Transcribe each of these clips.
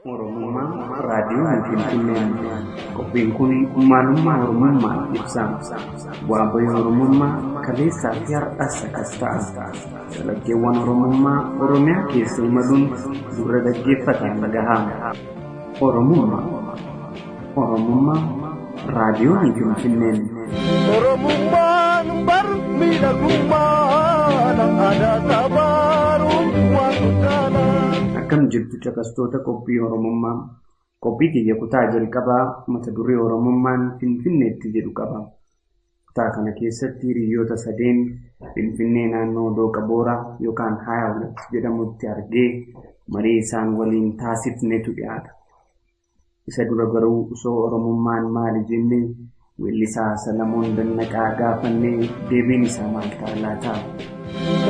Oromummaa raadiyoo Finfinneen qophiin kun maalummaa Oromummaa ibsa. Waa'ee Oromummaa kaleessaa fi har'as akkas ta'a. Dalaggeewwan Oromummaa Oromiyaa keessa imaluun dura dhaggeeffatan dhagahaa. Oromummaa raadiyoo Finfinneen. Oromummaan miidhagummaa aadaa sabaaruun waan guddaadha. Akkam jirtu caqastoota qophii Oromummaa. Qophii kiyya kutaa jalqabaa mata duree Oromummaan Finfinneetti jedhu qaba. Kutaa kana keessatti hiriyoota sadeen Finfinnee naannoo Dooqa Booraa yookaan Hayaawulat jedhamutti argee marii isaan waliin taasifnetu dhiyaata. Isa dura garuu osoo Oromummaan maali jennee weellisaa Salamoon Dannaqaa gaafannee deebiin isaa maal ta'a laata?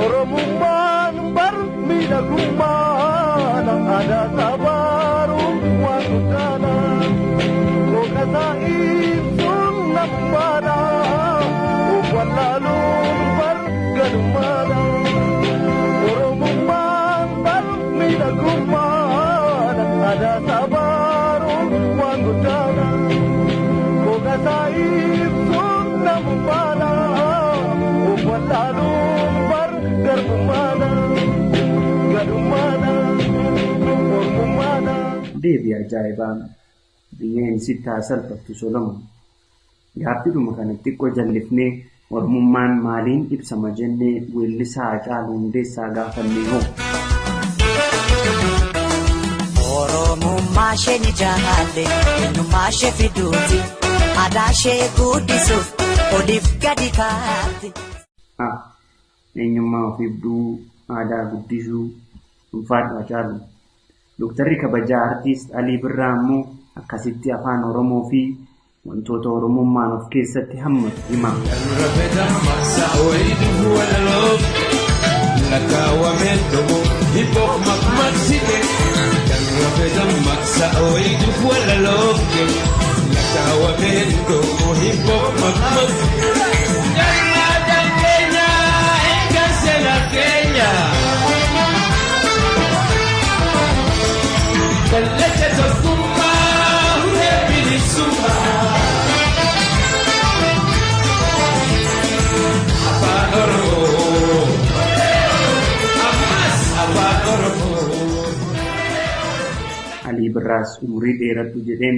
Oromummaan miidhagummaa aadaa sabaaruun waan guddaadha. Dhokkataa ibsuun namummaadha. Of wallaaluun gadummaadha. Oromummaan miidhagummaa aadaa sabaaruun waan guddaadha. Dhokkataa ibsuun namummaadha. Of wallaaluun gadummaadha. Deebii ajaa'ibaa biyyeen sittaa salphattu Solomoon. Gaaffidhuma kana xiqqoo jallifnee Oromummaan maaliin ibsama jennee weellisaa Hacaaluu Hundeessaa gaafannee hoo? Oromummaa ishee ni jaallatte, eenyummaa ishee fiduuti, aadaa ishee guddisuuf oliif gadi kaatti. Eenyummaa of ibsuu, aadaa guddisuu, ulfaadhu Hacaaluu. Dooktarri kabajaa Artiist Alii Birraa immoo akkasitti afaan Oromoo fi wantoota Oromummaan of keessatti hammatu hima. Alii Birraas umurii dheerattu jedheen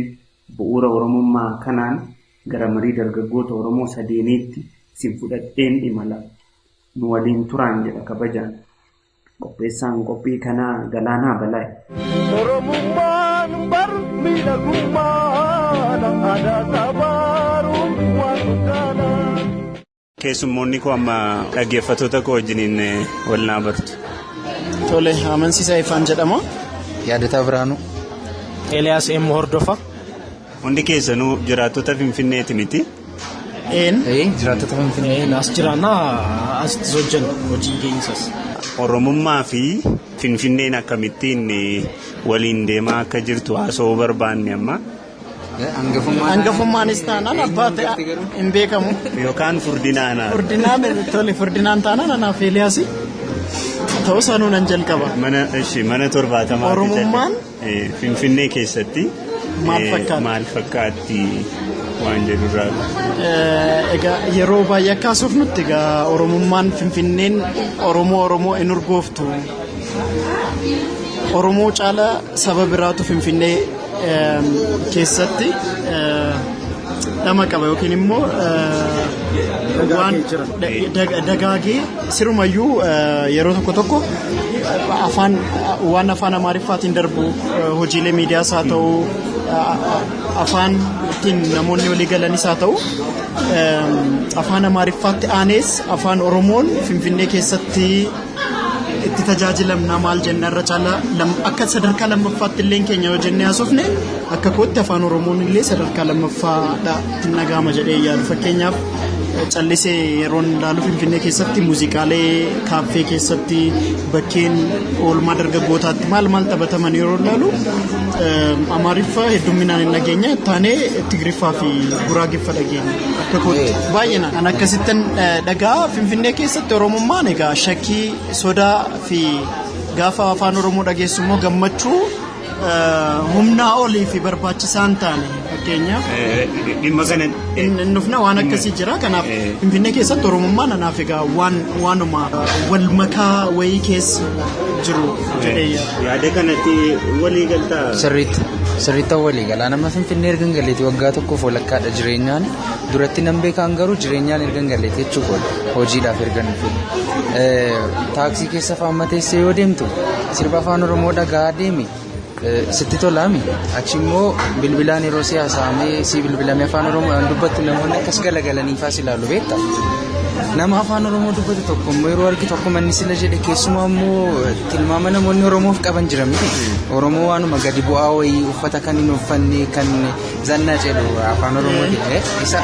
bu'uura Oromummaa kanaan gara marii dargaggoota Oromoo sadeeniitti isin fudhadheen imala. Nu waliin turaan jedha kabajaan. Qopheessaan qophii kanaa Galaanaa Balaay. Oromummaan miidhagummaa aadaa sabaaruun waan guddaadha. Keessummoonni koo amma dhaggeeffattoota koo wajjiniin wal naa bartu. Tole, Amansiisaa Ifaan jedhama. Yaadataa Biraanuu. Eliyaas Emmoo Hordofa. Hundi keessanuu jiraattota Finfinneeti miti? Jiraattota Finfinnee. As jiraannaa asitti hojjennu hojii keenyas. Oromummaa fi Finfinneen akkamittiin waliin deemaa akka jirtu haasa'uu barbaanne amma? Hangafummaanis taanaan abbaa ta'e hin beekamu. Yookaan furdinaanaa? Furdinaan taanaan anaaf Eliyaasi. Ta'us anuun an jalqaba. Mana 70 Oromummaan Finfinnee keessatti maal fakkaatti waan jedhurraa? Egaa yeroo baay'ee akka haasofnutti egaa Oromummaan Finfinneen Oromoo hin urgooftu. Oromoo caalaa saba biraatu Finfinnee keessatti dhama qaba yookiin immoo waan dagaagee sirumayyuu yeroo tokko waan afaan Amaariffaatiin darbu hojiilee miidiyaas haa ta'u afaan ittiin namoonni walii galanis haa ta'u afaan Amaariffaatti aanees afaan Oromoon Finfinnee keessatti itti tajaajilamna maal jenna irra caalaa akka sadarkaa lammaffaatti illee keenya yoo jennee haasofne akka kootti afaan Oromoon illee sadarkaa lammaffaadha ittiin dhagahama jedhee yaadu. Fakkeenyaaf callisee yeroon ilaalu Finfinnee keessatti muuziqaalee kaaffee keessatti bakkeen oolmaa dargaggootaatti maal taphataman yeroo ilaalu Amaariffaa heddumminaan hin dhageenya taanee Tigiriffaa fi Guraageffa dhageenya akka kootti baay'inaan. An akkasittan dhagaa Finfinnee keessatti Oromummaan egaa shakkii sodaa fi gaafa afaan Oromoo dhageessu immoo gammachuu humnaa olii fi barbaachisaan taane fakkeenyaaf dhimma kana nufna waan akkasii jira kanaaf Finfinnee keessatti Oromummaan anaaf egaa waanuma wal makaa wayii keessa jiru jedhee yaada kanatti walii galtaa sirriitti walii galaa nama Finfinnee erga galeetii waggaa tokkoof walakkaadha jireenyaan duratti nan beekaan garuu jireenyaan erga galeetii jechuudha hojiidhaaf erga nufi taaksii keessa faama teessee yoo deemtu sirba afaan Oromoo dhagaa deemi sitti tolaami achi immoo bilbilaan yeroo siyaasaamee si bilbilamee afaan Oromoo dubbattu namoonni akkas galagalaniifaas ilaalu beekta nama afaan Oromoo dubbatu tokko immoo yeroo argi tokko manni sila jedhe keessumaa immoo tilmaama namoonni Oromoof qaban jira miti Oromoo waanuma gadi bu'aa wayii uffata kan hin uffanne kan zannaa jedhu afaan Oromoo jedhe isa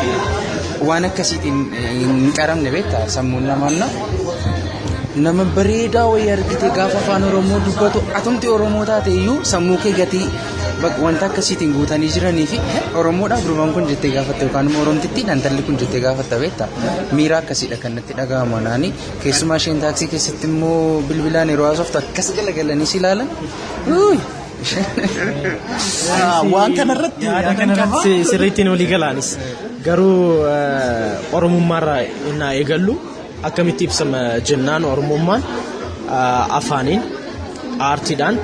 waan akkasiitiin hin qaramne beekta sammuun namaa nama bareedaa wayii argite gaafa afaan Oromoo dubbatu atumti Oromoo taate iyyuu sammuu kee gatii wanta akkasiitiin guutanii jiranii fi Oromoodhaaf durbaan kun jettee gaafatte yookaan immoo Oromtittiin intalli kun jettee gaafatta beekta miira akkasiidha kan natti dhaga'ama naani keessumaa isheen taaksii keessatti immoo bilbilaan yeroo haasoftu akkas galagalanii si ilaalan waan kanarratti sirriittiin walii galaanis garuu Oromummaarraa innaa eegallu akkamitti ibsama jennaan Oromummaan afaaniin aartiidhaan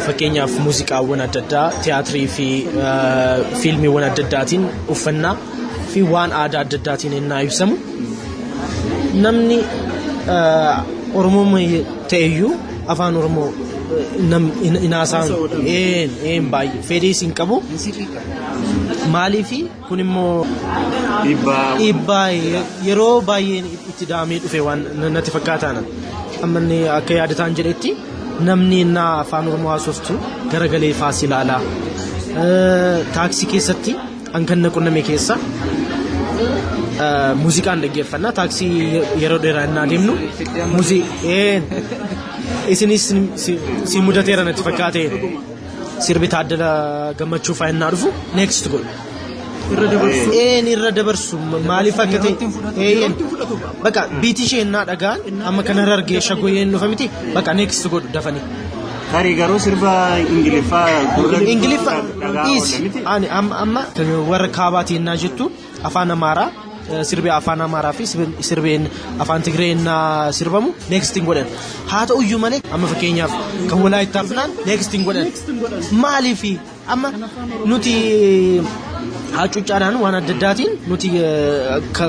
fakkeenyaaf muuziqaawwan adda addaa tiyaatirii fi fiilmiiwwan adda addaatiin uffannaa fi waan aadaa adda addaatiin innaa ibsamu namni Oromoo ta'eyyuu afaan Oromoo inaasaan baay'ee fedhiis hin qabu maaliifi kun immoo dhiibbaa yeroo baay'ee itti daamee dhufe waan natti fakkaataana ammanni akka yaadataan jedhetti namni innaa afaan Oromoo haasoftu garagalee faas ilaalaa taaksii keessatti hankanna qunname keessa muuziqaan dhaggeeffannaa taaksii yeroo dheeraa innaa deemnu isinis si mudateera natti fakkaate sirbi Taaddala Gammachuu fa'aa innaa dhufu next godhu irra dabarsu maaliif akka ta'e bakka biitii ishee innaa dhagaan amma kanarra argee shagoyyeen dhufa miti bakka next godhu dafanii tarii garuu sirba Ingiliffaa amma warra kaabaatii innaa jettu afaan Amaaraa sirbi afaan Amaaraa fi sirbeen afaan Tigree innaa sirbamu next godhan haa ta'uyyuu malee amma fakkeenyaaf kan Walaayittaaf naan next godhan maaliifi amma nuti hacuucaadhaan waan adda addaatiin nuti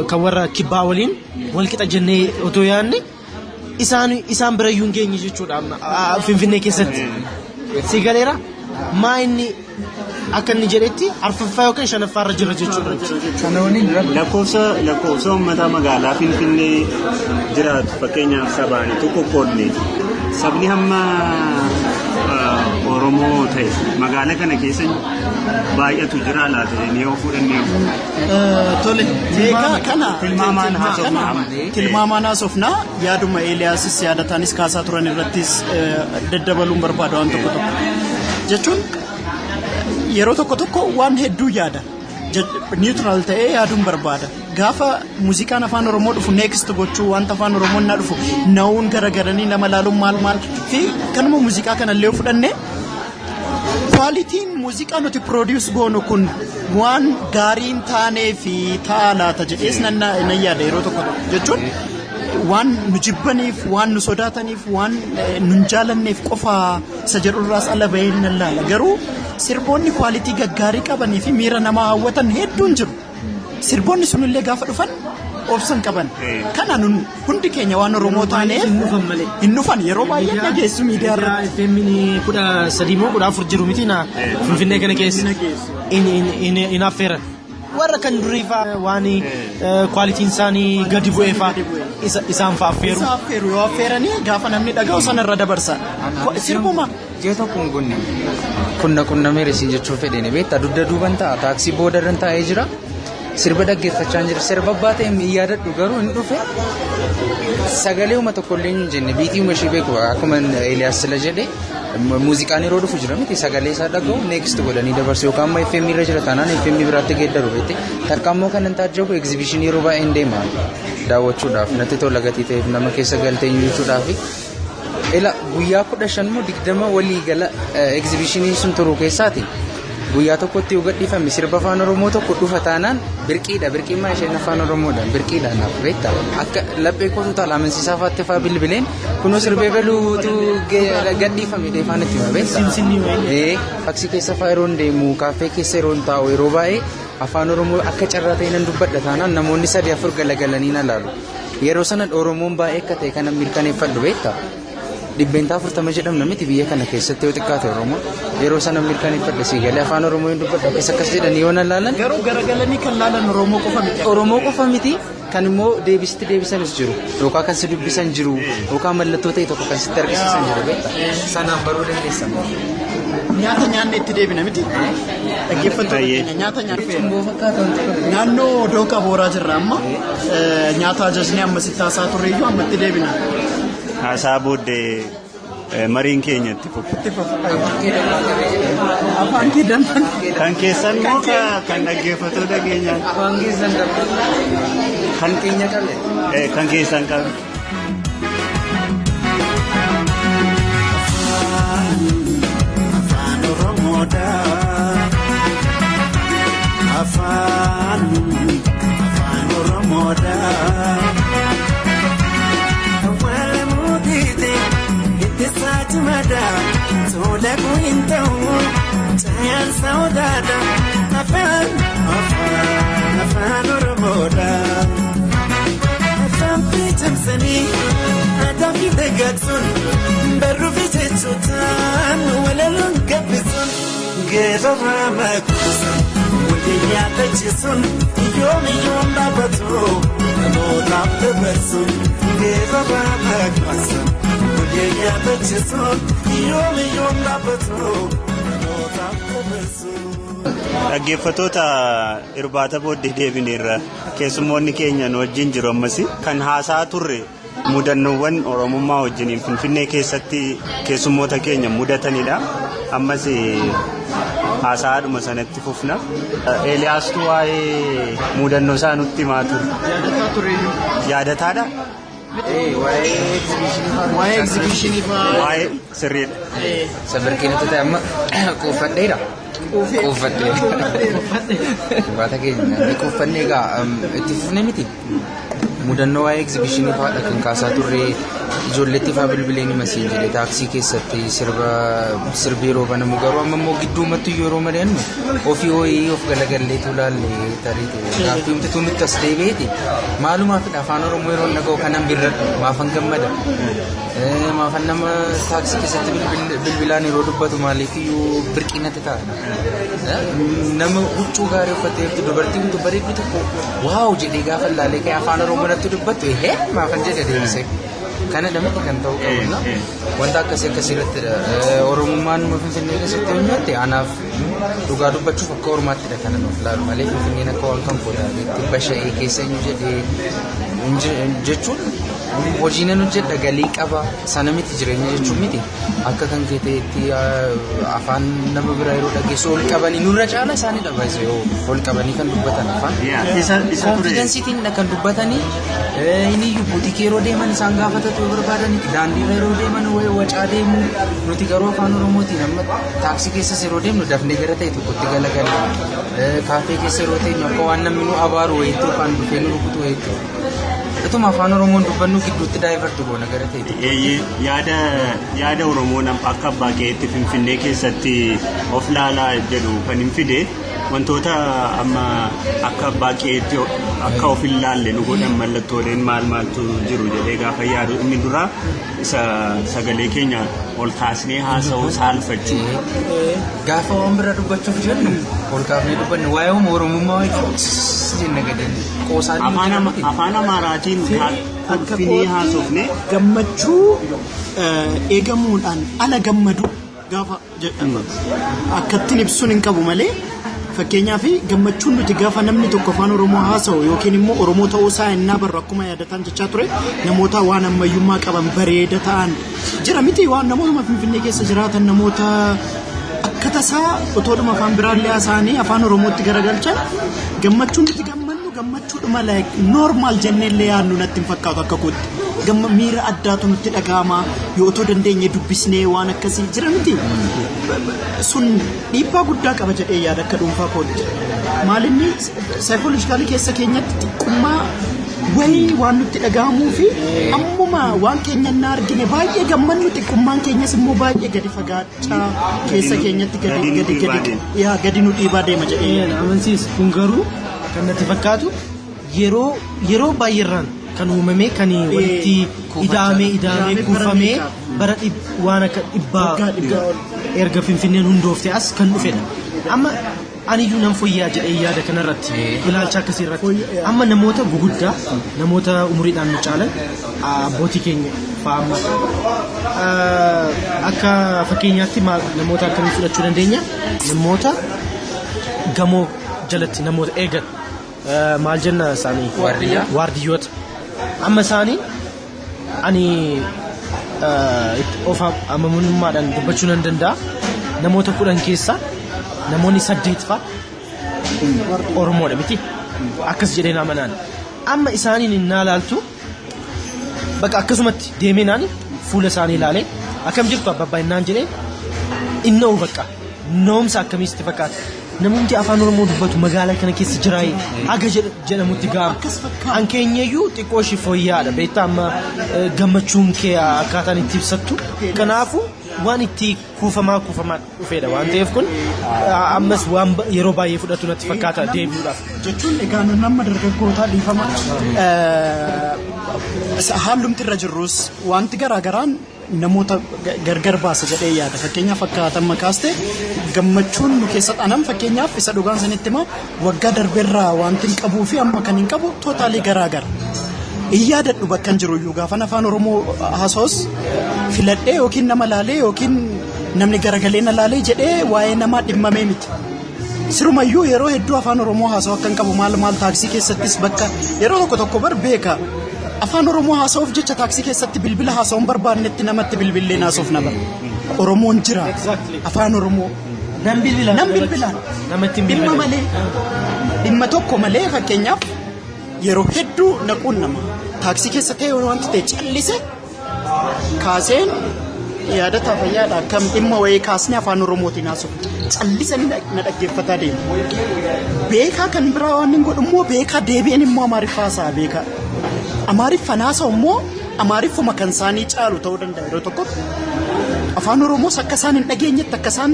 kan warra kibbaa waliin walqixa jennee otoo yaadne isaan birayyuu hin geenye jechuudha Finfinnee keessatti si galeera maa inni akka inni jedhetti arfaffaa yookaan shanaffaarra jira jechuudha. Lakkoofsa uummataa magaalaa Finfinnee jiraatu fakkeenyaaf sabaani tokko qoodne sabni hamma Oromoo ta'e magaalaa kana keessa baay'atu jira laata ni yoo fudhannee tole kana tilmaamaan haasofnaa yaaduma Eeliyaasis yaadataanis kaasaa turan irrattis daddabaluun barbaada waan tokko jechuun yeroo tokko waan hedduu yaada neutral ta'ee yaaduun barbaada gaafa muuziqaan afaan Oromoo dhufu next gochuu wanta afaan Oromoo na dhufu na'uun garagaranii nama laaluun maal fi kanuma muuziqaa kanallee fudhanne kwalitiin muuziqaa nuti produce goonu kun waan gaariin taanee fi taalaata jedhees nan yaada yeroo tokko jechuun waan nu jibbaniif waan nu sodaataniif waan nu jaalanneef qofa isa jedhurraas ala bahee nan laala garuu sirboonni kwalitii gaggaarii qabanii fi miira nama hawwatan hedduun jiru sirboonni sunillee gaafa dhufan obsan qaban kana nun hundi keenya waan Oromoo taanee hin dhufan yeroo baay'ee dhageessu miidiyaa irratti FM'n 13 moo 14 jiru miti na Finfinnee kana keessa in affeeran warra kan duriifaa waan kwalitiin isaanii gadi bu'eefaa isaan fa'aa affeeru yoo affeeranii gaafa namni dhaga'u sanarra dabarsa sirbuma jeeta kunna meerisiin jechuun fedhene beektaa dugda duuban ta'a taaksii boodarran taa'ee jira sirba dhaggeeffachaa jira sirba baatee yaadadhu garuu hin dhufe sagalee uma tokkollee hin jenne biitii uma ishee beeku akkuma Eeliyaas sila jedhe muuziqaan yeroo dhufu jira miti sagalee isaa dhaga'u next godhanii dabarsu yookaan amma FM irra jira taanaan FM biraatti geeddaru beekte takka ammoo kan hin taajjabu egzibishinii yeroo baay'een deema daawwachuudhaaf natti tola gatii ta'eef nama keessa galtee jechuudhaaf ila guyyaa 15 moo 20 walii gala exhibitionii sun turu keessaati. Guyyaa tokkotti yoo gadhiifame sirba afaan Oromoo tokko dhufa taanaan birqiidha. Birqiin maa isheen afaan Oromoodhaan birqiidha naaf beektaa. Akka laphee kootu taala amansiisaa fa'aatti fa'aa bilbileen kunoo sirbee baluutu gadhiifame deefaan itti hima beektaa. Faksii keessa fa'aa yeroo deemu kaaffee keessa yeroo taa'u yeroo baay'ee afaan Oromoo akka carraa ta'e nan dubbadha taanaan namoonni 3-4 galagalanii na laalu. Yeroo sana Oromoon baay'ee akka ta'e kana mirkaneeffadhu beektaa. Dhibbeentaa 40 jedhamna miti biyya kana keessatti yoo xiqqaate Oromoo yeroo sana mirkaneeffadhe si galee afaan Oromoo hin dubbadhu akkas akkas jedhanii yoo na laalan garuu garagalanii kan laalan Oromoo qofa miti. Oromoo qofa miti kan immoo deebisanis jiru yookaan kan si dubbisan jiru yookaan mallattoo ta'e tokko kan sitti argisiisan jiru beektaa. Sanaan baruu dandeessan. Nyaata nyaanne itti deebina miti. Dhaggeeffattoota nyaata nyaanne naannoo Dooqa Booraa jirra amma nyaata ajajnee amma sitti haasaa turreeyyuu amma itti deebina. Haasaa booddee mariin keenya itti fufu. Afaan kee danfan. Kan keessan moo kan dhaggeeffattoota keenyaa? Afaan keessan danfan. Kan keenya qabe. Kan keessan qabe. Afaan Oromoodhaa. Afaan Oromoodhaa. Mada, tola kuinta hu, cayan saudada, afan Oromoda, afan pitam sani, adam kita gatsun, baru bijechutan, walalun kapisun, gero ramakusan, mudinya tachisun, yomi bapatu, amota pebersun, gero ramakusan. Dhaggeeffattoota irbaata booddee deebineerra keessummoonni keenya nu wajjin jiru ammas kan haasaa turre mudannoowwan Oromummaa wajjiniin Finfinnee keessatti keessummoota keenya mudatanidha. Ammas haasaadhuma sanatti fufna. Eeliyaastuu waa'ee mudannoo isaa nutti himaa ture. Yaadataadha? Waa'ee exhibitionii fa'aa. Waa'ee sirriidha. Sadarkeen itti ta'e amma quuffadheera. Baata keenya quuffannee egaa itti fufne miti. Mudannoo waa'ee exhibitionii fa'aadha kan kaasaa turre ijoolleetti fa'aa bilbileen masii jedhe taaksii keessatti sirbii yeroo banamu garuu amma immoo gidduumatti yeroo mari'annu ofii ho'ii of galagalleetu laallee tariite gaaffiimti nutti as deebi'eeti maalumaafidha afaan Oromoo yeroo naga'u kanan birradhu maafan gammada maafan nama taaksii keessatti bilbilaan yeroo dubbatu maaliifiyyuu birqiinatti ta'a nama huccuu gaarii uffatee dubartiin bareeddu tokko waaw jedhee gaafa laalee ka'e afaan Oromoo natti dubbattu maafan jedhe deebisee. Kana damatti kan ta'u qabna wanta akkasii irratti Oromummaan Finfinnee keessatti hojjette anaaf dhugaa dubbachuuf akka Oromoottidha kana nuuf laalu malee Finfinneen akka waan kan fodaateetti basha'ee keessa eenyu jedhee jechuun hojii nan hojjedha galii qaba sana miti jireenya jechuun miti akka kan keeteetti afaan nama biraa yeroo dhageessu ol qabanii nurra caala isaanidha baay'ee ol qabanii kan dubbatan afaan konfidensiitiin kan dubbatanii inni buutikii yeroo deeman isaan gaafatatu barbaadanii daandiirra yeroo deeman wacaa deemu nuti garuu afaan Oromootiin amma taaksii keessas yeroo deemnu dafnee gara ta'e tokkotti galagalle kaafee keessa yeroo teenyu akka waan namni nu abaaru wayiitti yookaan dhufee nu rukutu wayiitti. Ituma afaan Oromoon dubbannu gidduutti daayivartu goona gara ta'e. Yaada Oromoon akka abbaa keetti Finfinnee keessatti of laalaa jedhu kan hin fide wantoota amma akka abbaa keetti akka of hin laalle nu godhan mallattooleen maaltu jiru jedhee gaafa yaadu inni dura isa sagalee keenya ol kaasnee haasa'uu saalfachuu. Gaafa waan bira dubbachuuf jennu ol kaafnee dubbanne waa'ee Oromummaa jenna gadanne qoosaan afaan Amaaraatiin finii haasofne gammachuu eegamuudhaan ala gammadu gaafa akkattiin ibsuun hin qabu malee fakkeenyaaf gammachuun nuti gaafa namni tokko afaan Oromoo haasa'u yookiin immoo Oromoo ta'uu isaa innaa barra akkuma yaadataan jechaa ture namoota waan ammayyummaa qaban bareeda ta'an jira miti waan namoota Finfinnee keessa jiraatan namoota akka tasaa otoodhuma afaan biraallee haasa'anii afaan Oromootti garagalchan gammachuun nuti gammannu gammachuu jechuudha like normal jennellee yaannu natti hin fakkaatu akka kootti. Gamma miira addaatu nutti dhaga'ama yoo otoo dandeenye dubbisnee waan akkasii jira miti. Sun dhiibbaa guddaa qaba jedhee yaada akka dhuunfaa kootti. Maalinni psychologically keessa keenyatti xiqqummaa wayii waan nutti dhaga'amuu fi ammuma waan keenya na argine baay'ee gammannu xiqqummaan keenyas immoo baay'ee gadi fagaachaa keessa keenyatti gadi nu dhiibaa deema jedhee amansiisa. Kun garuu kan natti fakkaatu yeroo baay'eerraan kan uumame kan walitti ida'amee kuufamee bara waan akka dhibbaa erga Finfinneen hundoofte as kan dhufedha. Amma aniyyuu nan fooyyaa jedhee yaada kanarratti ilaalcha akkasii irratti amma namoota guguddaa namoota umuriidhaan nu caalan abbootii keenya fa'aa akka fakkeenyaatti namoota akkamii fudhachuu dandeenya namoota gamoo jalatti namoota eegan maal jenna isaanii waardiyyoota amma isaanii ani of amamummaadhaan dubbachuu nan danda'a namoota 10 keessaa namoonni 8 fa'a Oromoodha miti akkas jedhee amanaan amma isaaniin innaa laaltu bakka akkasumatti deemeenaan fuula isaanii ilaalee akkam jirtu abbaa innaan jedhee inna'u bakka noomsa akkamiisti fakkaata namoonni afaan Oromoo dubbatu magaalaa kana keessa jiraayee aga jedhamutti gaama an keenyayyuu xiqqoo ishii fooyyaadha beektaa amma gammachuun kee akkaataan itti ibsattu kanaafuu waan itti kuufamaa dhufeedha waan ta'eef kun ammas waan yeroo baay'ee fudhatu natti fakkaata deebi'uudhaaf jechuun egaa nama dargaggootaa dhiifama haalumti irra jirrus wanti garaagaraan namoota gargar baasa jedhee yaada fakkeenyaaf akkaatan makaaste gammachuun nu keessatti anam fakkeenyaaf isa dhugaan sanitti ma waggaa darbeerraa wanti hin qabuu fi amma kan hin qabu tootaalii garaagara iyaadadhu bakka hin jiru iyyuu gaafa afaan Oromoo haasawas filadhee yookiin nama laalee yookiin namni garagalee na laalee jedhee waa'ee namaa dhimmamee miti. Sirumayyuu yeroo hedduu afaan Oromoo haasawu akka hin qabu maal taaksii keessattis bakka yeroo tokko beeka afaan Oromoo haasawuuf jecha taaksii keessatti bilbila haasawuun barbaannetti namatti bilbileen haasawuuf nama Oromoon jira afaan Oromoo nan bilbilaan namatti dhimma malee dhimma tokko malee fakkeenyaaf yeroo hedduu naquun nama taaksii keessa ta'e wanti ta'e callise kaaseen yaadata fayyaadha akkam dhimma wayii kaasnee afaan Oromootiin haasa'u callisanii na dhaggeeffataa deemu beekaa kan biraa waan hin godhu immoo beekaa deebi'een immoo Amaariffaa haasa'a beekaa Amaariffaan haasa'u immoo Amaariffuma kan isaanii caalu ta'uu danda'a yeroo tokko afaan Oromoos akka isaan hin dhageenyetti akka isaan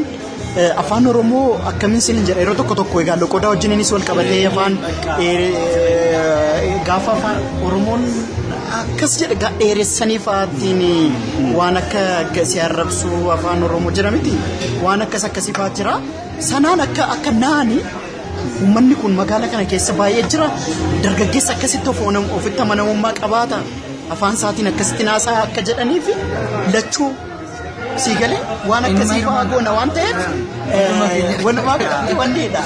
afaan Oromoo akkamiin sin jedha yeroo tokko egaa loqodaa wajjininis wal qabatee afaan gaafa afaan Oromoon akkas jedha dheeressanii fa'aatiin waan akka si arrabsu afaan Oromoo jira miti waan akkasii fa'aa jira sanaan akka naani uummanni kun magaalaa kana keessa baay'ee jira dargaggeessa akkasitti ofitti amanamummaa qabaata afaan isaatiin akkasitti naasaa akka jedhaniif lachuu sii galee waan akkasii fa'aa goona waan ta'eef wanneedha.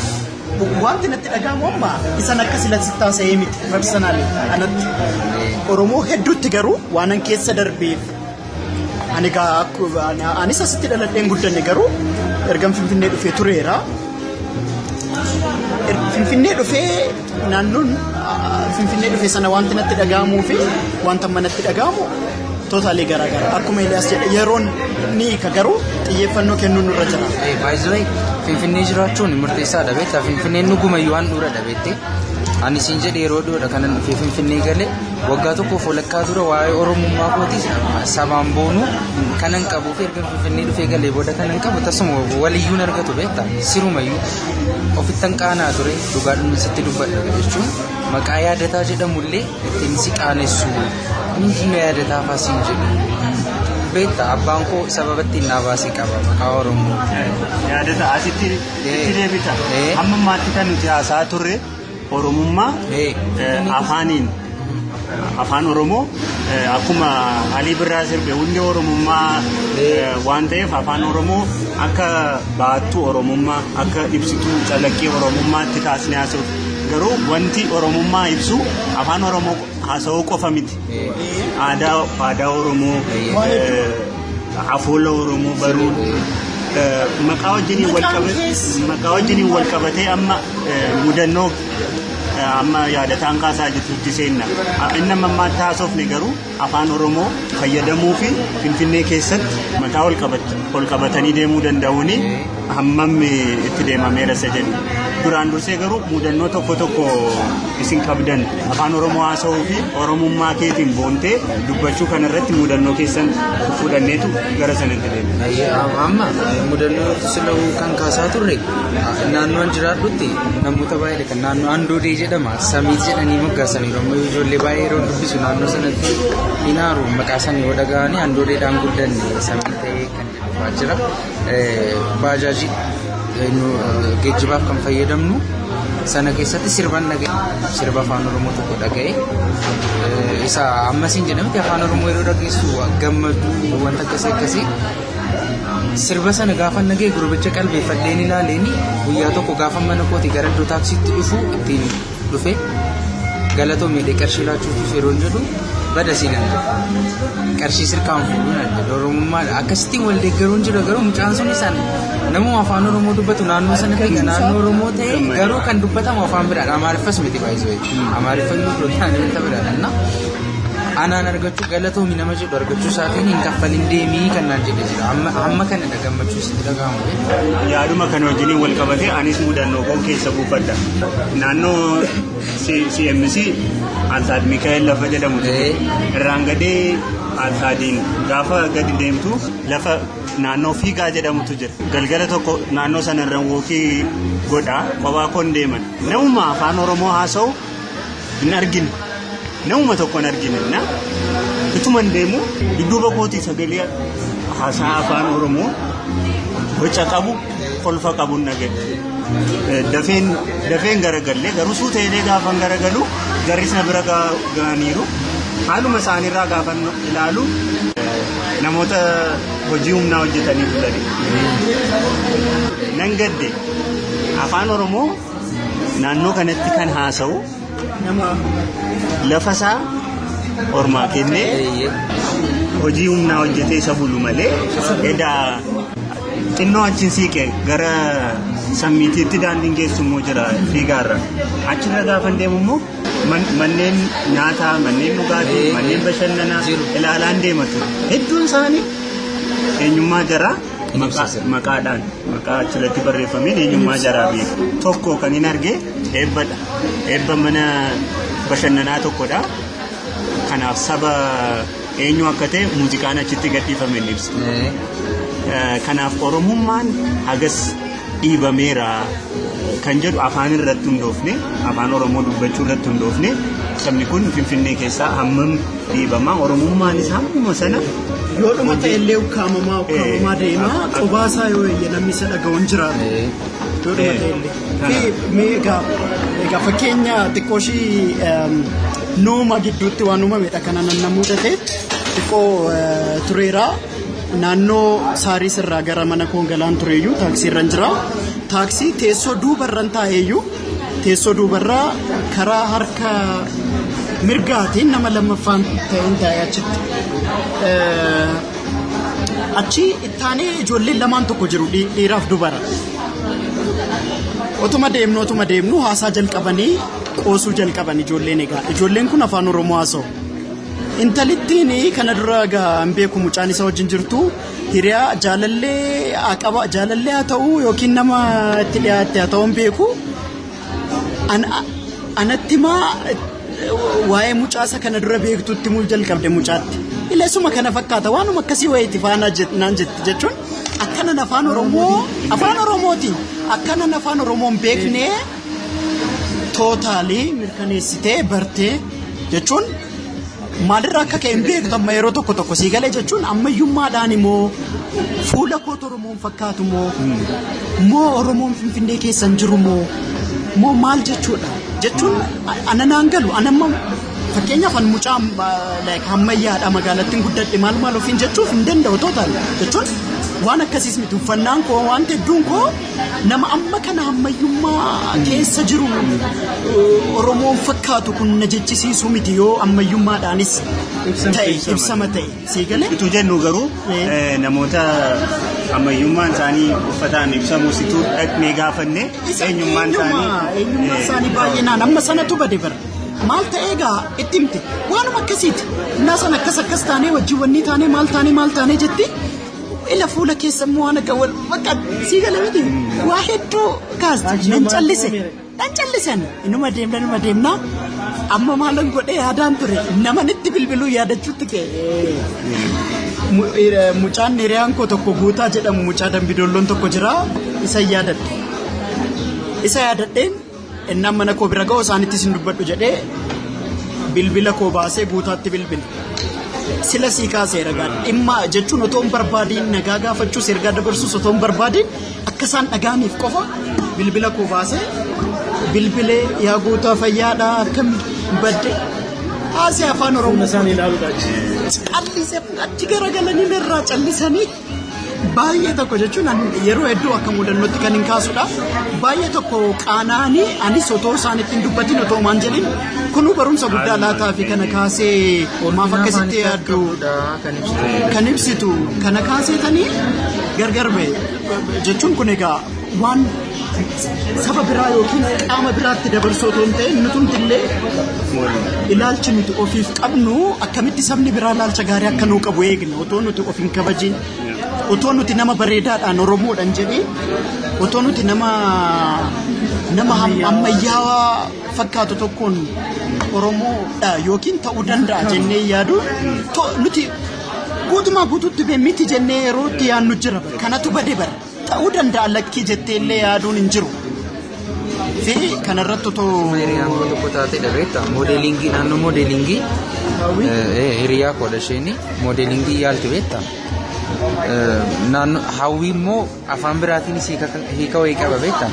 Wanti natti dhagahamu amma isan akkasii lasitti taasisee miti personally anatti Oromoo hedduutti garuu waan an keessa darbeef anis asitti dhaladheen guddanne garuu erga Finfinnee dhufee tureera. Finfinnee dhufee naannoon Finfinnee dhufee sana wanti natti dhagahamuu fi wanta amma natti dhagahamu tootaalee garaagara akkuma Eliyaas jedhe yeroon ni ka garuu xiyyeeffannoo kennuun nurra jira. Baay'ee Finfinnee jiraachuun murteessaadha beektaa Finfinneen dhugumayyuu waan dura dhabeette ani siin jedhe yeroo dhiyoodha kanan dhufee Finfinnee galee waggaa tokkoof walakkaa dura waa'ee Oromummaa kootii sabaan boonuu kanan qabuuf erga Finfinnee dhufee galee booda kanan qabu tasuma waliyyuun argatu beektaa sirumayyuu ofittan qaanaa ture dhugaadhuma sitti dubbadha jechuun maqaa yaadataa jedhamullee ittiin si qaanessu hundinuu yaadataa faasiin jedhu. Beektaa abbaan koo sababatti innaa baasee qaba maqaa Oromoo. Yaadata asitti deebita. Amma ammaatti kan nuti haasaa turre Oromummaa afaaniin afaan Oromoo akkuma Alii Birraa sirbe hundi Oromummaa waan ta'eef afaan Oromoo akka baattuu Oromummaa akka ibsituu calaqqee Oromummaatti kaasnee haasa'uuf garuu wanti Oromummaa ibsu afaan Oromoo haasa'uu qofa miti. Aadaa Oromoo afoola Oromoo baruun maqaa wajjiniin wal qabatee amma mudannoo amma yaadataan kaasaa jirtutti seenna. Inni ammaatti haasofne garuu afaan Oromoo fayyadamuu fi Finfinnee keessatti mataa ol qabatanii deemuu danda'uuni hammam itti deemameera isa jedhu. Duraan dursee garuu mudannoo tokko isin qabdan afaan Oromoo haasa'uu fi Oromummaa keetiin boontee dubbachuu kanarratti mudannoo keessan fudhanneetu gara sanatti deemna. Amma mudannoo sila'uu kan kaasaa turre naannoon jiraadhutti namoota baay'ee kan naannoo Andoodee jedhama Samiit jedhanii moggaasanii yommuu ijoollee baay'ee yeroo dubbisu naannoo sanatti hinaaru maqaa isaanii yoo dhaga'anii Andoodeedhaan guddanne Samiit ta'ee kan jedhamaa jira. Baajaajii geejjibaaf kan fayyadamnu sana keessatti sirban dhaga'e sirba afaan Oromoo tokko dhaga'e isa ammasiin jedhamti afaan Oromoo yeroo dhageessu gammadu wanta akkasii sirba sana gaafa nagee gurbicha qalbeeffadheen ilaaleeni guyyaa tokko gaafa mana kooti gara iddoo taaksiitti dhufu ittiin dhufe galatoomee qarshii laachuuf yeroo jedhu bada siinan qarshii sirkaan fuudhuun Oromummaa akkasittiin wal deeggaruun jira garuu mucaan sun isaan namuma afaan Oromoo dubbatu naannoo sanatti naannoo Oromoo ta'e garuu kan dubbatamu afaan biraadha Amaariffas miti baay'isoo Amaariffa yoo ta'an wanta biraadha anaan argachuu galatoomi nama jedhu argachuu isaatiin hin kaffalin deemii kan naan jedhe jira amma kanadha gammachuu sitti dhaga'amu. Yaaduma kan wajjiniin wal qabate anis mudannoo koo keessa buufadha. Naannoo CMC Alsaad Mikaa'el lafa jedhamu irraan gadee Alsaadiin gaafa gadi deemtu lafa naannoo Fiigaa jedhamutu jira. Galgala tokko naannoo sanarra wookii godhaa kophaa koon deeman. Namuma afaan Oromoo haasa'u hin argine. Namuma tokko hin argine ituman deemu dudduuba kootii sagalee haasaa afaan Oromoo boca qabu kolfa qabuun nagade dafeen garagallee garuu suuteelee gaafan garagalu garrisna bira ga'aniiru haaluma isaaniirraa gaafan ilaalu namoota hojii humnaa hojjetanii turani nan gadde afaan Oromoo naannoo kanatti kan haasa'u lafa isaa ormaa kennee hojii humnaa hojjetee isa bulu malee edaa xinnoo achiin siiqe gara Sammiitiitti daandiin geessu immoo jira Fiigaarra achirra gaafa deemu immoo manneen nyaataa manneen dhugaatii manneen bashannanaa ilaalaan deematu hedduun isaanii eenyummaa jaraa maqaadhaan maqaa achirratti barreeffameen eenyummaa jaraa beeku tokko kan hin arge eebbadha eebba mana bashannanaa tokkodha kanaaf saba eenyu akka ta'e muuziqaan achitti gadhiifame ni ibsa kanaaf Oromummaan hagas dhiibameera kan jedhu afaan irratti hundoofne afaan Oromoo dubbachuu irratti hundoofne sabni kun Finfinnee keessaa hammam dhiibamaa Oromummaan isaa hammuma sana yoo dhuma ta'ellee ukkaamamaa deemaa qubaasaa yoo namni isa dhaga'uun jiraatu yoo dhuma ta'ellee egaa fakkeenya xiqqooshii nooma gidduutti waan uumamedha kana nan mudate xiqqoo tureeraa naannoo saarii irraa gara mana koongalaan tureeyyuu taaksii irra jira taaksii teessoo duubarran taa'eeyyuu teessoo duubarraa karaa harka mirgaatiin nama lammaffaan ta'een taa'ee achitti achi ittaanee ijoolleen lamaan tokko jiru dhiiraaf dubara otuma deemnu haasaa jalqabanii qoosuu jalqaban ijoolleen egaa ijoolleen kun afaan Oromoo haasa'u intalittiin kana dura hin beeku mucaan isaa wajjin jirtu hiriyaa jaalallee haa ta'u yookiin nama itti dhiyaatte haa ta'u hin beeku anatti waa'ee mucaasa kana dura beektutti muu jalqabde mucaatti ileessuma kana fakkaata waanuma akkasii wayiitti faanaa naan jetti jechuun akkanan afaan Oromootiin akkanan afaan Oromoon beeknee tootaalii mirkaneessitee bartee jechuun maalirraa akka ka'e hin beektu amma yeroo tokko sii galee jechuun ammayyummaadhaan immoo fuula koota Oromoon fakkaatu moo Oromoon Finfinnee keessan jiru moo maal jechuudha jechuun ananaan galu anamma fakkeenyaaf an mucaa ammayyaadha magaalattiin guddadhe maal ofiin jechuuf hin danda'u tootaal jechuun waan akkasiis miti uffannaan koo waan hedduun koo nama amma kana ammayyummaa keessa jiru Oromoon fakkaatu kun na jechisiisu miti yoo ammayyummaadhaanis ta'e ibsama ta'e siigalee Itu jennu garuu namoota ammayyummaan isaanii uffataan ibsamu situ dhaqnee gaafanne eenyummaan isaanii baay'inaan amma sanatu bade bara maal ta'ee gaa itti himte waanuma akkasiiti innaa sana akkas taanee wajjin wanni taanee maal taanee jetti ila fuula keessa immoo waan akka wal bakka siigalee miti waa hedduu kaasti nan callisen inuma deemna amma maalan godhee yaadaan ture namanitti bilbiluu yaadachuutti ka'e mucaan hiriyaan koo tokko guutaa jedhamu mucaa Dambidolloon tokko jira isa yaadadheen innaan mana koo bira ga'u isaanitti sin dubbadhu jedhee bilbila koo baasee guutaatti bilbile sila sii kaasee ragaa dhimma jechuun otoo hin barbaadiin nagaa gaafachuus ergaa dabarsuus otoo hin barbaadiin akka isaan dhagaaniif qofa bilbila koo baasee bilbilee yaa guutaa fayyaadhaa akkam badde haasee afaan Oromoo isaanii ilaaluudha callisee achi garagalanii irraa callisanii baay'ee tokko jechuun yeroo hedduu akka mudannootti kan hin kaasudha baay'ee tokko qaanaanii anis otoo isaanitti hin dubbatin otoo maan jedhin kunuu barumsa guddaa laataa fi kana kaasee maaf akkasitti yaaddu kan ibsitu kana kaaseetanii gargar ba'e jechuun kun egaa waan saba biraa yookiin qaama biraatti dabarsoo otoo hin ta'in nutumtillee ilaalchi nuti ofiif qabnu akkamitti sabni biraa ilaalcha gaarii akka nuu qabu eegna otoo nuti of hin kabajin otoo nuti nama bareedaadhaan Oromoodhaan jedhee otoo nuti nama ammayyaawaa fakkaatu tokkoon Oromoodha yookiin ta'uu danda'a jennee yaadu nuti guutumaa guutuutti miti jennee yerootti yaannu jira kanatu bade bara ta'uu danda'a lakkii jetteellee yaaduun hin jiru. Fi kanarratti otoo hiriyaan koo tokko taatee dhabeetta moodeelingii naannoo moodeelingii hiriyaa koodha isheen moodeelingii yaalti beetta. Hawwii immoo afaan biraatiin hiika wayii qaba beektaa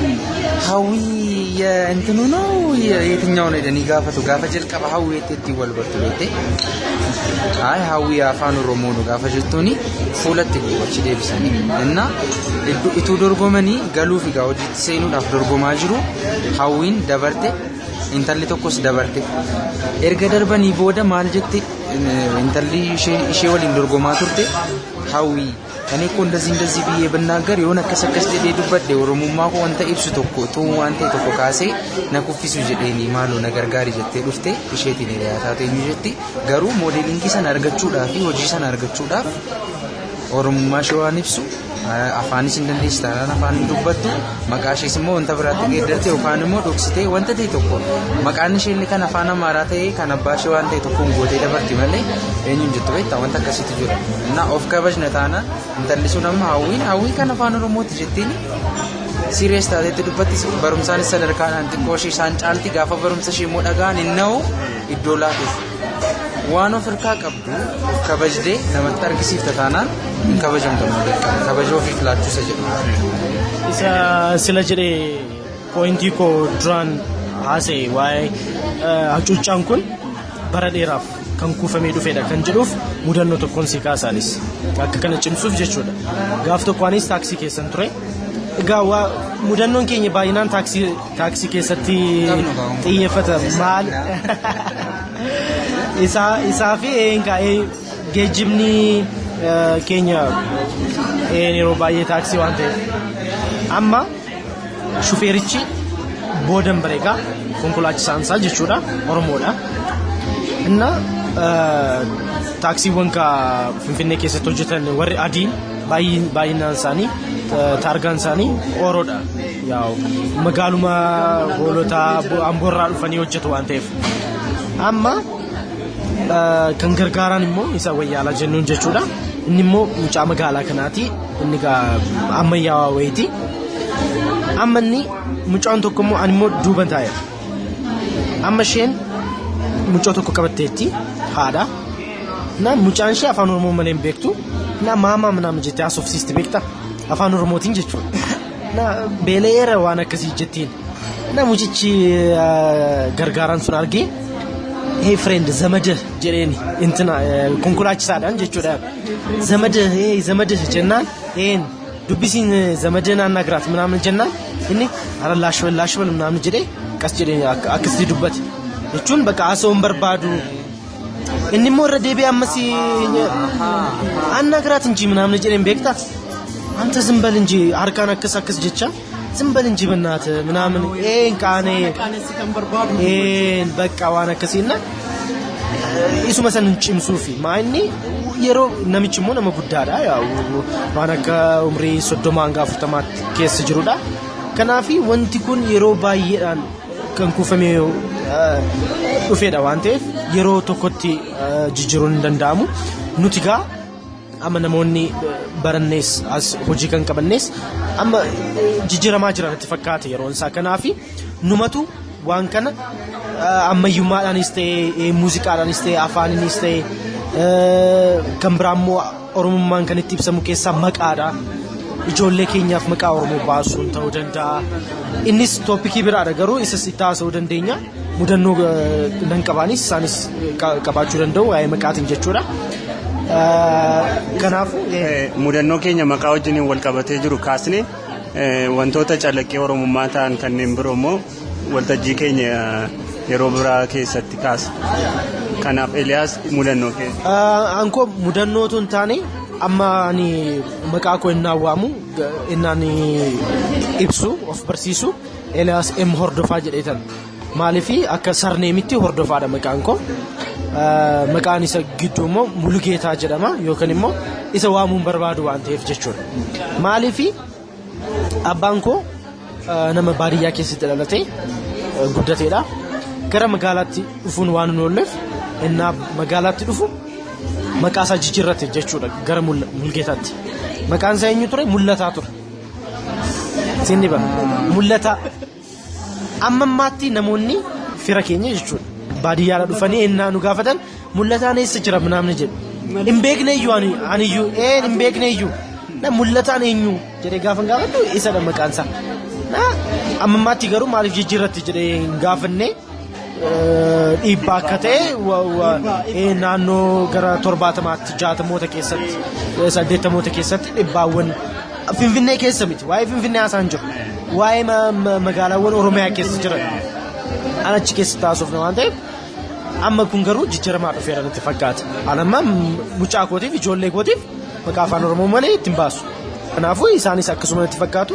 hawwii እንትኑ ነው የትኛው ነው ደኒ ጋፈቱ ጋፈ ጀልቀባ hawwii እtti wal bartu beekte አይ hawwii afaan oromoo ነው ጋፈ ጀቱኒ fuulatti gochi deebisanii እና itu dorgomanii galuuf gaa hojiitti seenuudhaaf dorgomaa jiru hawwiin dabarte intalli tokkos dabarte erga darbanii booda maal jetti intalli ishee waliin dorgomaa turte hawwii እኔ እኮ እንደዚህ ብዬ ብናገር የሆነ ከሰከስ ጀዴ ዱበዴ ኦሮሞማ ኮ ወንተ ኢብሱ ቶኮ ቱ ዋንቴ ቶኮ ካሴ ነኩፊሱ ጀዴኒ ማሉ ነገር ጋር ጀቴ ዱፍቴ እሼቲ ነው ያታቴ ኒጀቲ ገሩ ሞዴሊንግ ሰን አርገቹዳፊ ሆጂ ሰን አርገቹዳፍ ኦሮሞማ ሸዋን ኢብሱ አፋኒስ እንደንዲስ ታራና አፋን ዱበቱ መቃሽስ ሞ ወንተ ብራት ገደልቴ ኦፋንሞ ዶክስቴ ወንተ ቴ ቶኮ መቃንሽ ሊ ከና አፋና ማራቴ ከነባሽ ዋንቴ ቶኮ ጎቴ ደበርቲ መለ እኙን ጅቱ ቤታ ወንተ ከሲት ጁራ እና ኦፍ ከበጅ ነታና እንተልሱ ነማ hawwii kana afaan oromooti jettiini serious taatee dubbatti barumsaan sadarkaan antiqooshii isaan caalti gaafa barumsa ishee immoo dhagaan inna'u iddoo laatuuf waan of hirkaa qabdu kabajdee namatti argisiifta taanaan hin kabajamtu kabajoo fi filaachuusa jedhu isa sila jedhee poointii koo duraan haasa'e waa'ee hacuuccaan kun bara dheeraaf kan kuufamee dhufeedha kan jedhuuf mudannoo tokkoon si kaasaanis akka kana cimsuuf jechuudha gaaf tokkoanis taaksii keessan ture egaa mudannoon keenya baay'inaan taaksii keessatti xiyyeeffata maal isaa fi geejjibni keenya yeroo baay'ee taaksii waan ta'eef amma shufeerichi boodan bareegaa konkolaachisaan isaa jechuudha Oromoodha inna taaksiiwwan ka Finfinnee keessatti hojjetan warri adiin baay'inaan isaanii taargaan isaanii Oroodha yaa'u magaaluma hoolotaa amboorraa dhufanii hojjetu waan ta'eef amma kan gargaaraan immoo isa wayyaalaa jennuun jechuudha inni immoo mucaa magaalaa kanaati inni ammayyaawaa wayiiti amma inni mucaan tokko immoo ani immoo duuban taa'e amma isheen mucaa tokko qabatteetti haadha na mucaan ishee afaan oromoo malee hin beektu na maamaa manaam jettee haasofsiisti beekta afaan oromootiin jechuudha na beeleera waan akkasii jettiin na mucichi gargaaraan sun argee hey friend zamada jedheeni intina konkolaachisaadhaan jechuudha zamada jennaan dubbisiin zamadeen annagiraat ምናምን jennaan inni ara laashbal ምናምን jedhee qas jedhee akkasitti dubbate jechuun bakka haasawuun barbaadu inni immoo irra deebi'ee ammas annagiraat እንጂ ምናምን jedheen beektaa አንተ ዝም በል እንጂ አርካን አከሳከስ ጀቻ ዝም በል እንጂ በእናትህ ምናምን ቃኔ በቃ ዋና ከሲና isu masan cimsuufi maanni yeroo namichi immoo nama guddaadha waan akka umrii 30 hanga 40 keessa jirudha kanaafi wanti kun yeroo baay'eedhaan kan kuufame dhufeedha waan ta'eef yeroo tokkotti jijjiiruun hin danda'amu nuti gaa amma namoonni barannees as hojii kan qabannees amma jijjiiramaa jiran itti fakkaate yeroo isaa kanaafi numatu waan kana ammayyummaadhaanis ta'e muuziqaadhaanis ta'e afaaninis ta'e kan biraammoo oromummaan kan itti ibsamu keessaa maqaadha ijoollee keenyaaf maqaa oromoo baasuun ta'uu danda'a innis toopikii biraadha garuu isas itti haasa'uu dandeenya mudannoo nan qabaanis isaanis qabaachuu danda'u waa'ee maqaatiin jechuudha. Kanaafu mudannoo keenya maqaa wajjiniin wal qabatee jiru kaasne wantoota calaqqee oromummaa ta'an kanneen biroo immoo waltajjii keenya yeroo biraa keessatti kaasa. Kanaaf Eliyaas mudannoo keessa. Anko mudannoo tun taane amma ani maqaa koo innaan waamu innaan ibsu of barsiisu Eliyaas M hordofaa jedheetan maaliifi akka sarneemitti hordofaadha maqaan koo. Maqaan isa gidduu immoo Mulugeetaa jedhama yookaan immoo isa waamuun barbaadu waan ta'eef jechuudha. Maaliifi abbaan koo nama baadiyyaa keessatti dhalatee guddateedha. Gara magaalaatti dhufuun waan hin oolleef innaa magaalaatti dhufu maqaa isaa jijjiirrate jechuudha gara Mulugeetaatti. Maqaan isaa eenyu ture? Mul'ataa ture. Sinni bara Mul'ataa. Amma ammaatti namoonni fira keenya jechuudha. Baadiyyaadha dhufanii innaa nu gaafatan Mul'ataan eessa jira namni jedhu hin beekne iyyuu aniyyuu hin beekne iyyuu Mul'ataan eenyu jedhee gaafan gaafadhu isadha maqaan isaa amma ammaatti garuu maaliif jijjiirratti jedhee hin gaafanne dhiibbaa akka ta'e naannoo gara 70 60 keessatti 80 keessatti dhibbaawwan Finfinnee keessa miti waa'ee Finfinnee haasaan jiru waa'ee magaalaawwan Oromiyaa keessa jiran achi keessa taasifna waan ta'eef amma kun garuu jijjiiramaa dhufeera natti fakkaata. Anamma mucaa kootiif ijoollee kootiif maqaa afaan Oromoo malee ittiin baasu. Kanaafuu isaanis akkasuma natti fakkaatu.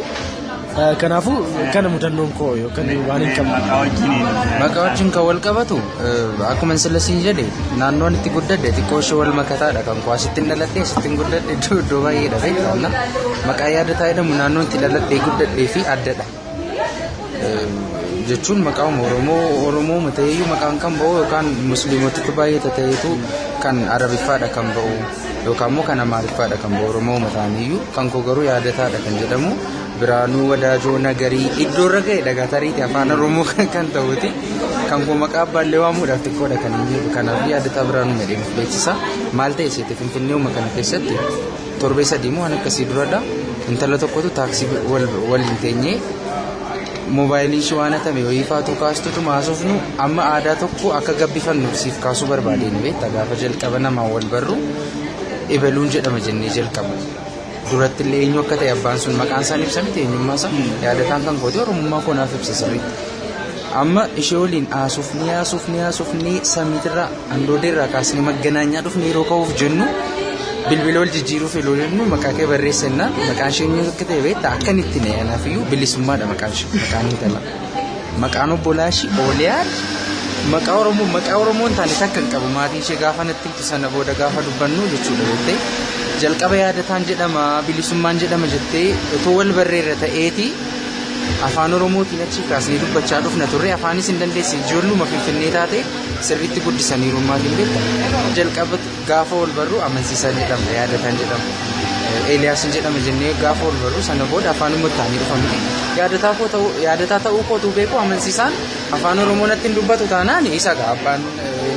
Kanaafuu kana mudannoon koo yookaan waan hin qabu. Maqaa wajjin kan wal qabatu akkuma sillasiin jedhe naannoon itti guddadhe xiqqoo ishee wal makataadha kan koo asittiin dhaladhee asittiin guddadhe iddoo baay'eedha beekna. Maqaa yaadataa jedhamu naannoon itti dhaladhee guddadhee fi addadha. Jechuun maqaan Oromoo ta'eeyyuu maqaan kan ba'u yookaan musliimotatti baay'ee ta'eetu kan arabiffaadha kan ba'u yookaan immoo kan amaariffaadha kan ba'u Oromoo ta'aniyyuu kan koo garuu yaadataadha kan jedhamu Biraanuu Wadaajoo Nagarii iddoorra ga'e dhagatariiti afaan Oromoo kan ta'uti kan koo maqaa abbaallee waamuudhaaf xiqqoodha kan hin jiru kanaaf yaadataa Biraanuu Madheef beeksisa maal ta'e seete Finfinnee kana keessatti torbee 3 waan akkasii duradha intala tokkotu taaksii waliin teenyee mobaayilii ishee waan hatame wayiifaatu kaastutu maasofnu amma aadaa tokko akka gabbifannuuf siif kaasuu barbaadeen beekta gaafa jalqaba namaa wal barru ebeluun jedhama jennee jalqabu duratti illee eenyu akka ta'e abbaan sun maqaan isaan ibsa miti eenyummaa isaa yaadataan kan kooti oromummaa koo naaf ibsa sirriitti amma ishee waliin haasofnee samiitirraa handoodeerraa kaasnee magganaanyaa dhufne yeroo ka'uuf jennu bilbila wal jijjiiruuf yeroo jennu maqaa kee barreessannaa maqaan ishee eenyu akka ta'e beekta akkanitti na'anaafiyyuu bilisummaadha maqaan intala maqaan obbolaashii Ooliyaan maqaa Oromoon taane takka hin qabu maatii ishee gaafa natti himtu sana booda gaafa dubbannu jechuudha jettee jalqaba yaadataan jedhama bilisummaan jedhama jettee otoo wal barreerra ta'eeti afaan Oromootiin achi kaasnee dubbachaa dhufna turre afaanis hin dandeessi ijoolluma Finfinnee taate sirriitti guddisaniiru maatiin beekta jalqaba gaafa wal barru amansiisaa jedhama yaadataan jedhama Eliyaasiin jedhama jennee gaafa wal barru sana booda afaanuma taanii dhufamne yaadataa ta'uu kootu beeku amansiisaan afaan Oromoo natti hin dubbatu taanaan isa abbaan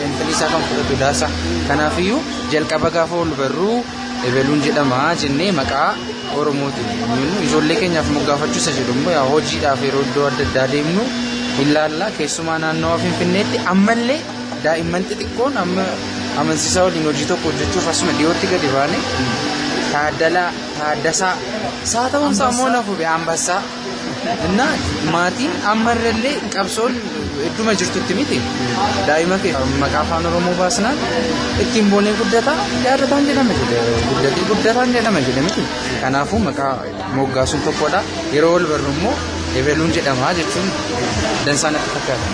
intalisaa kan fudhatu daasa kanaafiyyu jalqaba gaafa wal barru ebeluun jedhama jennee maqaa Oromootiin ijoollee keenyaaf moggaafachuu isa jedhamu hojiidhaaf yeroo iddoo adda addaa deemnu ilaalla keessumaa naannawaa Finfinneetti ammallee daa'imman xixiqqoon amma amansiisaa waliin hojii tokko hojjechuuf asuma dhiyootti gadi baane taaddasaa saa ta'uun saammoo nafu Ambassaa እና maatiin ammarrallee qabsoon hedduma jirtutti miti daa'ima kee maqaa afaan oromoo baasnaan ittiin boonee guddataa yaadataan jedhama jedhe miti kanaafuu maqaa moggaasuun tokkodha yeroo wal barru immoo ebeluun jedhamaa jechuun dansaan akka fakkaata.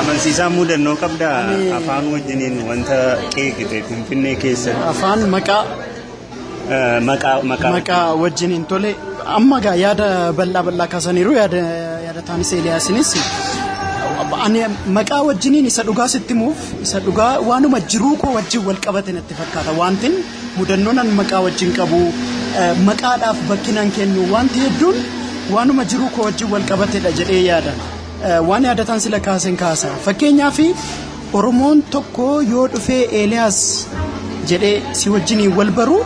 Amansiisaa mudannoo qabda afaan wajjiniin wanta qeeqite Finfinnee keessatti. Afaan maqaa wajjiniin tole amma gaa yaada bal'aa kaasaniiru yaada taanis Eeliyaasinis ani maqaa wajjiniin isa dhugaa sitti muuf isa dhugaa waanuma jiruu koo wajjin wal qabate natti fakkaata wantin mudannoon an maqaa wajjin qabu maqaadhaaf bakkinaan kennu wanti hedduun waanuma jiruu koo wajjin wal qabatedha jedhee yaada waan yaadataan sila kaasen kaasa fakkeenyaaf Oromoon tokko yoo dhufee Eeliyaas jedhee si wajjiniin wal baru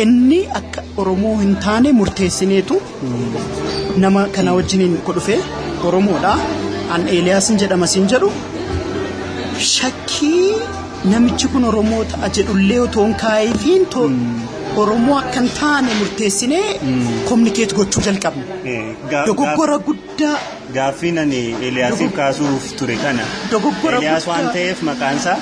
inni akka Oromoo hin taane murteessineetu nama kana wajjiniin ko dhufee Oromoodha an Eeliyaasin jedhama siin jedhu shakkii namichi kun Oromoo ta'a jedhullee otoo hin kaayifiin Oromoo akka hin taane murteessinee kominikeet gochuu jalqabne dogoggora guddaa gaaffii ani Eeliyaasiif kaasuuf ture kana Eeliyaas waan ta'eef maqaansaa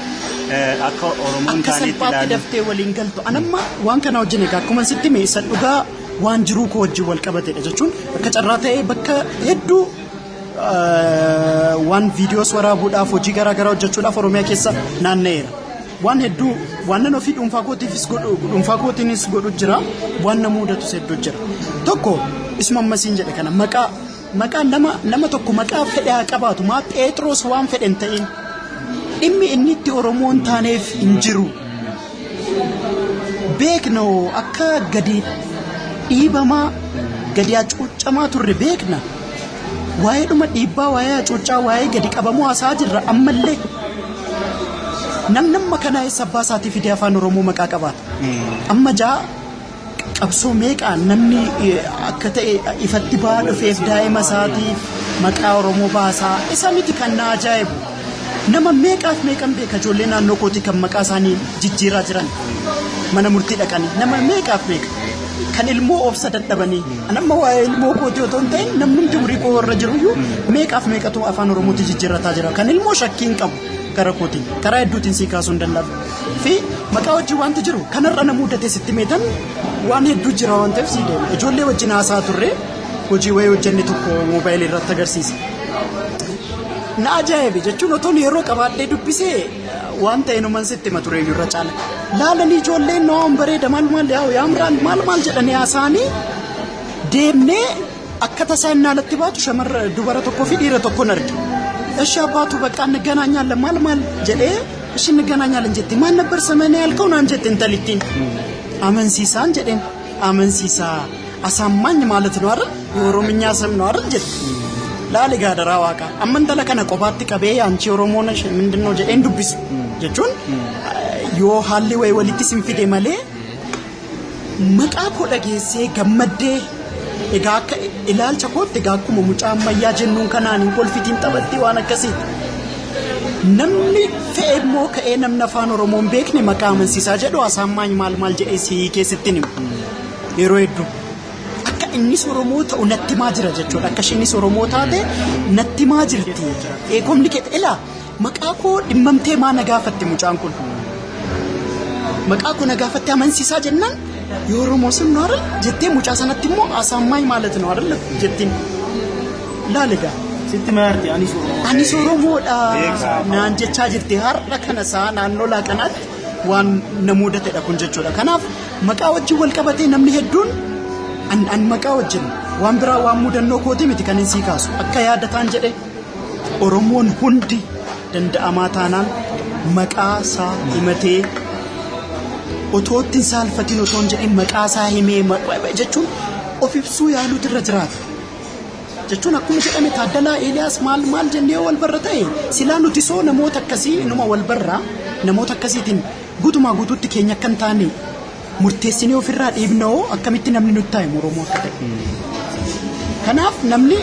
akka Oromoon taanitti ilaalu daftee waliin galtu anamma waan kana wajjin egaa akkuma sitti meessa dhugaa waan jiruu koo wajjin wal qabatedha jechuun akka carraa ta'ee bakka hedduu waan viidiyoos waraabuudhaaf hojii garaagaraa hojjechuudhaaf Oromiyaa keessa naanna'eera waan hedduu waan nan ofii dhuunfaa kootiinis godhu jira waan na mudatus hedduu jira tokko isuma ammasiin jedhe kana maqaa nama tokko maqaa fedhe haa qabaatu maa Pheexroos waan fedhe hin ta'in dhimmi inni itti Oromoon taaneef hin jiru beekna akka gadi dhiibamaa gadi hacuuccamaa turre beekna waa'ee dhuma dhiibbaa waa'ee hacuuccaa waa'ee gadi qabamuu haasaa jirra ammallee namnamma kana sabbaa isaatii fidee afaan Oromoo maqaa qabaata amma jaa qabsoo meeqaa namni akka ta'e ifatti ba'aa dhufeef daa'ima isaatiif maqaa Oromoo baasaa isa miti kan na ajaa'ibu nama meeqaaf meeqan beeka ijoollee naannoo kootii kan maqaa isaanii jijjiiraa jiran mana murtii dhaqanii nama meeqaaf meeqa kan ilmoo obsa dadhabanii anamma waa'ee ilmoo kootii otoo hin ta'in namni umurii koo warra jiruyyuu meeqaaf meeqatu afaan Oromootti jijjiirrataa jira kan ilmoo shakkiin qabu gara kootiin karaa hedduutiin sii kaasuu hin danda'u fi maqaa wajjin wanti jiru kanarra na mudate sitti meetan waan hedduu jira waan ta'eef sii deema ijoollee wajjin haasaa turre hojii wayii hojjenne tokko moobaayilii irratti agarsiisa. Na ajaa'ibe jechuun otoon yeroo qabaadhee dubbisee waan ta'e numan sitti ma ture irra caala laalanii ijoolleen noon bareeda maal yaamraan maal jedhanii haasaanii deemnee akka tasaa innaa latti baatu shamarra dubara tokkoo fi dhiira tokkoon arge እሺ አባቱ በቃ እንገናኛለን ማል ጀዴ እሺ እንገናኛለን ጀቴ ማን ነበር ሰመኔ ያልከው ናን ጀቴ እንተልቲን አመንሲሳን ጀዴን አመንሲሳ አሳማኝ ማለት ነው አይደል የኦሮምኛ ስም ነው አይደል ጀቴ ላሊጋ ደራዋቃ አመንተለ ከነ ቆባቲ ቀቤ አንቺ ኦሮሞ ነሽ ምንድነው ጀዴን ዱብስ ጀቹን ዮ ሀሊ ወይ ወሊቲ ሲንፊዴ ማሌ መቃ ኮደጌሴ ገመዴ egaa akka ilaalcha kootti egaa akkuma mucaa ammayyaa jennuun kanaan hin kolfitiin taphattee waan akkasii namni fe'ee immoo ka'ee namni afaan Oromoon beekne maqaa amansiisaa jedhu asaammaany maal jedhee si keessatti himu yeroo hedduu akka innis Oromoo ta'u natti maa jira jechuudha akka innis Oromoo taate natti maa jirti eegumni kee ilaa maqaa koo dhimmamtee maa nagaafatte mucaan kun maqaa koo nagaafatte amansiisaa jennaan የኦሮሞ ስም ነው አይደል ጀቴ ሙጫ ሰነትሞ አሳማኝ ማለት ነው አይደል ጀቲን ላልጋ ስትማርቲ አኒስ ኦሮሞዳ ናንጀቻ ጅርቲ ሀራ ከነሳ ናኖ ላቀናት ዋን ነሙደተ ደኩን ጀቾዳ ከናፍ መቃወጂ ወልቀበቴ ነምኒ ሄዱን አን መቃወጂ ዋን ብራ ዋን ሙደኖ ኮቲ ምቲ ከነን ሲካሱ አካ ያደታን ጀዴ ኦሮሞን ሁንዲ ደንደ አማታናን መቃሳ ይመቴ otootti saalfatiin otoon jedhin maqaa isaa himee jechuun of ibsuu yaaluu irra jiraata jechuun akkuma jedhame Taaddalaa Eeliyaas maal jennee wal barra ta'e silaa nuti soo namoota akkasii inuma wal barraa namoota akkasiitiin guutuutti keenya akka hin taane murteessinee ofirraa dhiibnoo akkamitti namni nutti taa'e Oromoo akka ta'e kanaaf namni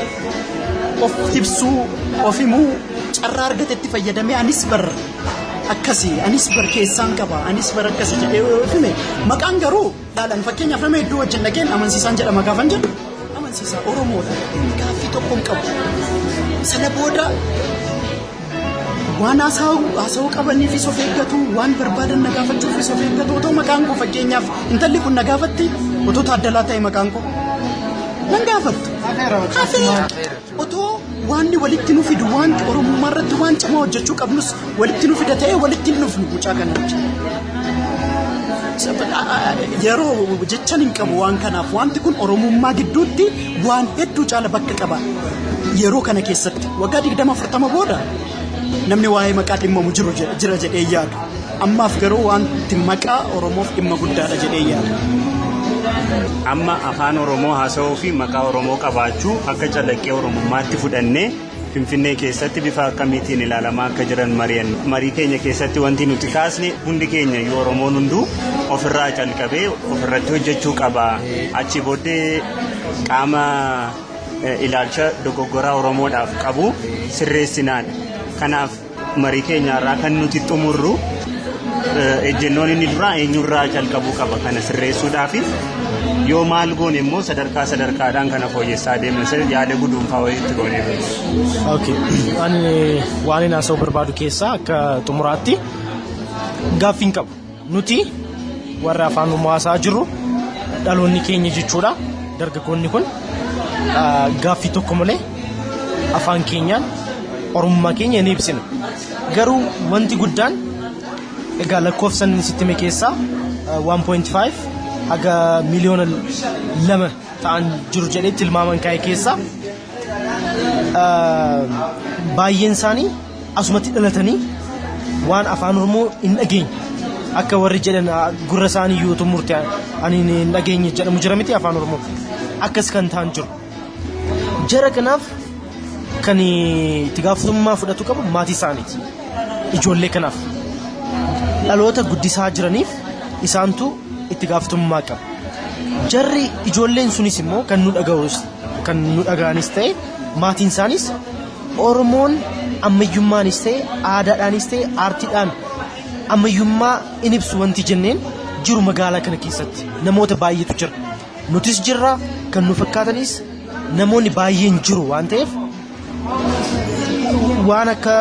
of ibsuu of himuu carraa argatetti fayyadamee anis barra akkasii anis bar keessaan qaba anis bar akkasii jedhee hime maqaan garuu dhaalan fakkeenyaaf nama hedduu wajjin dhageen amansiisaan jedhama gaafan jedhu amansiisaa Oromoodha gaaffii tokko hin qabu sana booda waan haasa'uu qabaniifis of eeggatu waan barbaadan na gaafachuufis of eeggatu otoo maqaan koo fakkeenyaaf intalli kun na gaafatti otoo Taaddalaa ta'e maqaan koo nan gaafattu otoo waanni walitti nu fidu waan Oromummaa irratti waan cimaa hojjechuu qabnus walitti nu fida ta'ee walitti hin dhufnu mucaa kana yeroo jechan hin qabu waan kanaaf wanti kun Oromummaa gidduutti waan hedduu caala bakka qaba yeroo kana keessatti waggaa 20-40 booda namni waa'ee maqaa dhimmamu jira jedhee yaadu ammaaf garuu wanti maqaa Oromoof dhimma guddaadha jedhee yaadu. Amma afaan Oromoo haasa'uu fi maqaa Oromoo qabaachuu akka calaqqee Oromummaatti fudhannee Finfinnee keessatti bifa akkamiitiin ilaalamaa akka jiran marii keenya keessatti wanti nuti kaasne hundi keenya yoo Oromoon hunduu ofirraa calqabee ofirratti hojjechuu qaba. Achi booddee qaama ilaalcha dogoggoraa Oromoodhaaf qabu sirreessinaadha. Kanaaf marii keenyarraa kan nuti xumurru ejjennoon inni duraa eenyurraa calqabuu qaba kana sirreessuudhaaf yoo maal goone immoo sadarkaadhaan kana fooyyessaa deemne yaada guduunfaa wayiitti goone. Okay. Ani waan haasa'uu barbaadu keessaa akka xumuraatti gaaffiin qabu. Nuti warra afaan Oromoo haasaa jirru dhaloonni keenya jechuudha. Dargaggoonni kun gaaffii tokko malee afaan keenyaan Oromummaa keenya ni ibsina. Garuu wanti guddaan egaa lakkoofsan sitti mee keessaa 1.5 haga miliyoona 2 ta'an jiru jedhee tilmaaman kaa'e keessaa baay'een isaanii asumatti dhalatanii waan afaan Oromoo hin dhageenye akka warri jedhan gurra isaanii yoo tumurte ani hin dhageenye jedhamu jira miti afaan Oromoo akkas kan ta'an jiru. Jara kanaaf kan itti gaafatamummaa fudhatu qabu maatii isaaniiti. Ijoollee kanaaf dhaloota guddisaa jiraniif isaantu itti gaafatamummaa qaba. Jarri ijoolleen sunis immoo kan nu dhaga'anis ta'e maatiin isaanis Oromoon ammayyummaanis ta'e aadaadhaanis ta'e aartiidhaan ammayyummaa in ibsu wanti jenneen jiru magaalaa kana keessatti namoota baay'eetu jira. Nutis jirra kan nu fakkaatanis namoonni baay'een jiru waan ta'eef waan akka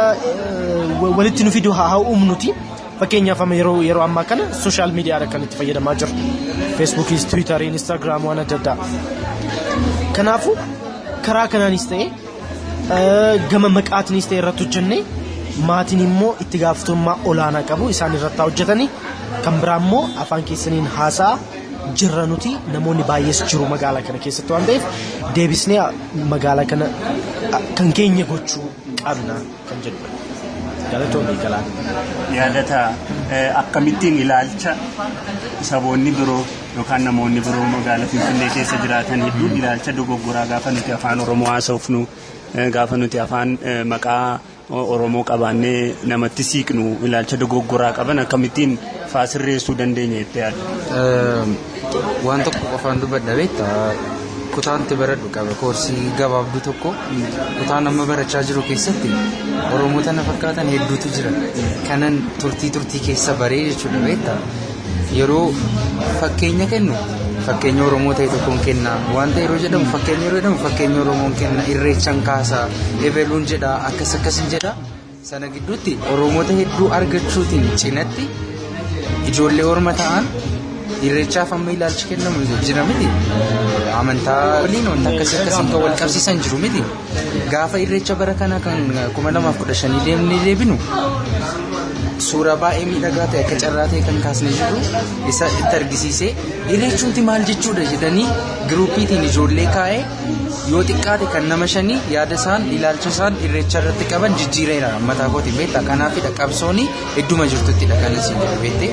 walitti nu fidu haa uumnuti. Fakkeenyaaf yeroo ammaa kana sooshaal miidiyaadha kan itti fayyadamaa jiru. Feesbuukis, Tiwiitarii, Instaagiraam waan adda addaa. Kanaafuu karaa kanaanis ta'e gama maqaatiinis ta'e irratti hojjennee maatiin immoo itti gaafatamummaa olaanaa qabu isaan irratti hojjetanii kan biraa immoo afaan keessaniin haasaa jirra nuti namoonni baay'ees jiru magaalaa kana keessatti waan ta'eef deebisnee magaalaa kana kan keenya gochuu qabna kan jedhudha. Galatoonni galaan. Yaadata akkamittiin ilaalcha saboonni biroo yookaan namoonni biroo magaalaa Finfinnee keessa jiraatan hedduun ilaalcha dogoggoraa gaafa nuti afaan Oromoo haasofnu gaafa nuti afaan maqaa Oromoo qabaannee namatti siiqnu ilaalcha dogoggoraa qaban akkamittiin sirreessuu dandeenya jettee yaadda? Waan tokko qofaan dubbadha beektaa kutaanti baradhu qaba koorsii gabaabduu tokko kutaan amma barachaa jiru keessatti Oromoota na fakkaatan hedduutu jira kanan turtii keessa baree jechuudha beektaa yeroo fakkeenya kennu fakkeenya Oromoo ta'e tokkoon kenna wanta yeroo jedhamu fakkeenya Oromoon kenna irreechaan kaasaa ebeluun jedha akkasin jedha sana gidduutti Oromoota hedduu argachuutiin cinatti ijoollee orma ta'an irreechaaf amma ilaalchi kennamu jira miti amantaa waliin wanta akkasiin kan wal qabsiisan jiru miti gaafa irreecha bara kana kan 2015 deemnee deebinu suuraa baay'ee miidhagaa ta'e akka carraa ta'e kan kaasne jiru isa itti argisiisee irreechumti maal jechuudha jedhanii giruupiitiin ijoollee kaa'ee yoo xiqqaate kan nama 5 yaada isaan ilaalcha isaan irreecha irratti qaban jijjiireera mataa kootiin beektaa kanaafidha qabsooni hedduma jirtuttidha kan isin jedhu beektee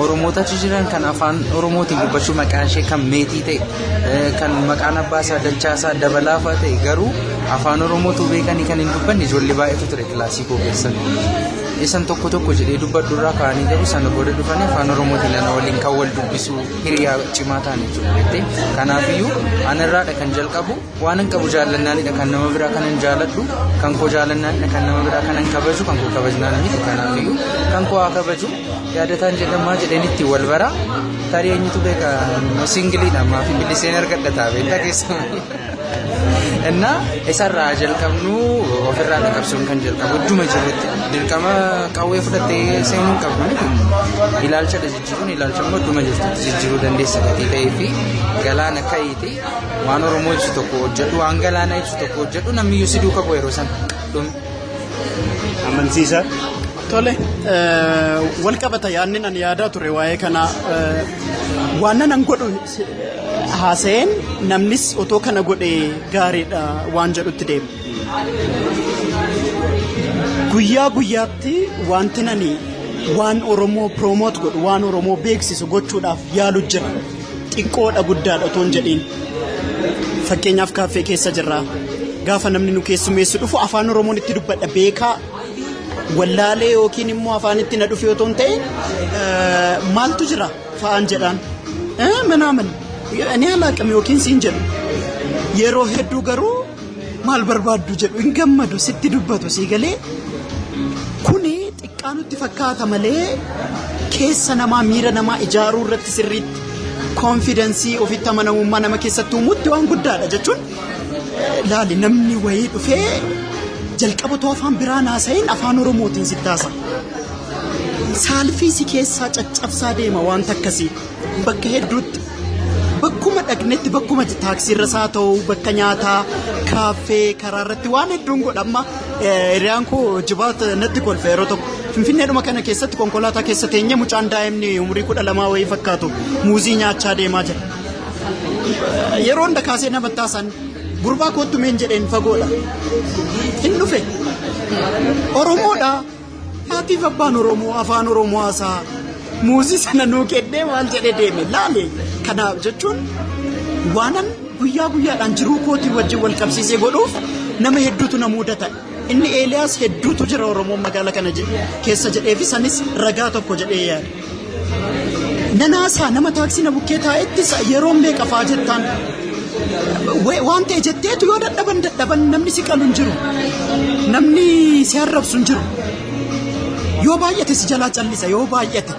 Oromoota jiran kan afaan Oromootiin dubbachuu maqaan ishee kan meetii ta'e kan maqaan abbaa isaa Dachaasaa Dabalaafaa ta'e garuu afaan Oromootu beekanii kan hin dubbanne ijoollee baay'eetu ture kilaasii koo keessatti. isan tokko tokko jedhee dubbadurraa kaanii garuu sana booda dhufanii afaan oromootiin lana waliin kan wal dubbisu hiriyaa cimaa ta'an jechuudha. Kanaafiyyuu anarraadha kan jalqabu waan hin qabu jaallannaanidha kan nama biraa kan hin jaaladhu kan koo jaallannaanidha kan nama biraa kan hin kabaju kan koo kabajnaan miti. Kanaafiyyuu kan koo haa kabaju yaadataan jedhamaa jedhanitti wal bara tarii eenyutu beeka singiliidha maafi biliseen argadha taabee keessa. Enna isarraa jalqabnu ofirraa dhaqabsuun kan jalqabu idduma jirutti dirqama qawwee fudhattee seenuu qabdu ilaalcha jijjiiruun ilaalcha immoo idduma jirtutti jijjiiruu dandeessa gatii ta'ee fi galaana ka'iiti waan Oromoo ibsu tokko hojjedhu waan galaana ibsu tokko hojjedhu namniyyuu si duuka bu'u yeroo sana dhume. Amansiisa. Tole wal qabata yaadni ani yaadaa ture waa'ee kana waan nan godhu haasa'een namnis otoo kana godhee gaariidha waan jedhutti deema. Guyyaa guyyaatti wanti nani waan Oromoo promote godhu waan Oromoo beeksisu gochuudhaaf yaalu jira. Xiqqoodha guddaadha otoo hin jedhiin. Fakkeenyaaf kaaffee keessa jirra. Gaafa namni nu keessummeessu dhufu afaan Oromoon itti dubbadha beekaa. Wallaalee yookiin immoo afaanitti na dhufe otoo hin ta'in maaltu jira fa'aan jedhaan. Manaaman. Ani alaaqame yookiin siin jedhu yeroo hedduu garuu maal barbaaddu jedhu hin gammadu sitti dubbatu sii galee kuni xiqqaa nutti fakkaata malee keessa namaa miira namaa ijaaruu irratti sirriitti koonfidensii ofitti amanamummaa nama keessatti uumutti waan guddaadha jechuun laali namni wayii dhufee jalqabatoo afaan biraan haasa'in afaan Oromootiin sittaasa saalfii si keessaa caccabsaa deema wanta akkasii bakka hedduutti. Bakkuma dhaqnetti bakkuma taaksiirra isaa ta'u bakka nyaataa kaaffee karaa irratti waan hedduun godhama hiriyaan koo jibaata natti kolfa yeroo tokko finfinneedhuma kana keessatti konkolaataa keessa teenye mucaan daa'imni umurii 12 wayii fakkaatu muuzii nyaachaa deemaa jira yeroo hunda kaasee nama taasan gurbaa kootu meen jedheen fagoodha hin dhufe Oromoodha haatiif abbaan Oromoo afaan Oromoo haasaa muuzii sana nuu kennee maal jedhee deeme laale kanaaf jechuun waanan guyyaa guyyaadhaan jiruu kootii wajjin wal qabsiisee godhuuf nama hedduutu na mudata inni Eeliyaas hedduutu jira Oromoo magaalaa kana keessa jedhee fi sanis ragaa tokko jedhee yaada nanaasaa nama taaksii na bukkee taa'etti yeroo meeqa fa'aa jettaan waan ta'e jetteetu yoo dadhaban namni si qalu hin jiru namni si arrabsu hin jiru yoo baay'ate si jalaa callisa yoo baay'ate.